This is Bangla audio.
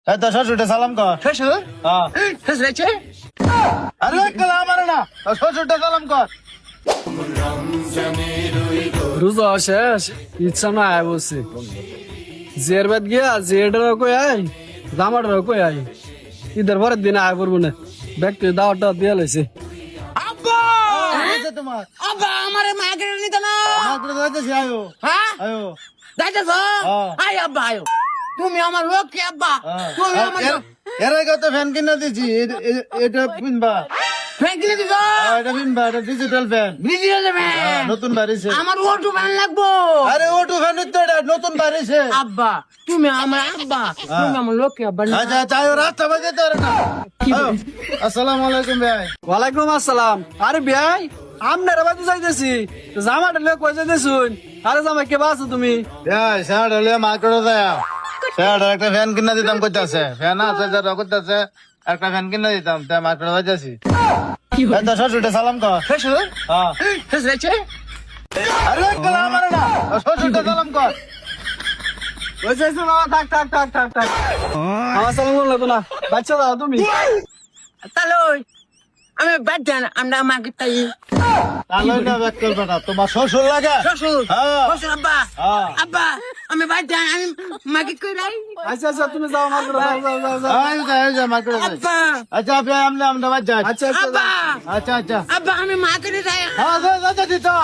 এই তো শ্বশুরটা সালাম কর। শ্বশুর হ্যাঁ। শ্বশুর আছে আরে কালা আমারে না, শ্বশুরটা সালাম কর। রোজা শেষ ইচ্ছা না আয় বলছে জের বাদ গিয়া জেডার কই আই জামাটার কই আই ঈদের পরের দিন আয় পড়বো না ব্যক্তি দাওয়াটা দিয়ে লাইছে আব্বা এই তোমার আব্বা আমার মাকে নিতে না মাত্র যাইতেছি, আয়ো হ্যাঁ আয়ো। যাইতেছ হ্যাঁ। আয় আব্বা আয়ো তুমি আমার লোক কি আব্বা তুমি আমার এর আগে তো ফ্যান কিনে দিছি, এটা কিনবা। ফ্যান কিনে দিছ এটা কিনবা, এটা ডিজিটাল ফ্যান। ভিডিও দেবে নতুন বাড়িছে। আমার ওটু ফ্যান লাগবো আরে ওটু ফ্যান তো এটা নতুন বাড়িছে। আব্বা তুমি আমার আব্বা তুমি আমার লোক কি আব্বা আচ্ছা আচ্ছা, আয়ো, রাস্তা বাজে তো না। আসসালামু আলাইকুম ভাই। ওয়ালাইকুম আসসালাম। আরে ভাই আপনার বাড়ি যাইতেছি জামাটা লোক কই যাইতেছুন? আরে জামাই কে বাসো তুমি? ভাই স্যার হলে মার্কেটে যায়, স্যার একটা ফ্যান কিনে দিতাম কইতাছে, ফ্যান আছে যারা কইতাছে একটা ফ্যান কিনে দিতাম, তাই মার্কেটে যাইতেছি। এই তো শ্বশুরটা সালাম কর। শ্বশুর হ্যাঁ। শ্বশুর আছে আরে কালা আমারে না, শ্বশুরটা সালাম কর। ওই যাইছো বাবা, থাক থাক থাক থাক থাক আমার সালাম লাগতো না, বাচ্চা দাও তুমি। তাহলে আমি বাদ দেন আমরা মাকে তাই তাহলে না ব্যাকল বেটা, তোমার শ্বশুর লাগে। শ্বশুর হ্যাঁ। শ্বশুর আব্বা হ্যাঁ। আব্বা আমি বাদ দেন আমি মাকে কই রাই আচ্ছা আচ্ছা তুমি যাও মার করে যাও যাও যাও যাও। এই যে মার্কেটে যাই। আব্বা আচ্ছা আপনি আমরা বাদ যাই। আচ্ছা আচ্ছা আব্বা আচ্ছা আচ্ছা। আব্বা আমি মাকে যাই হ্যাঁ যাই তো।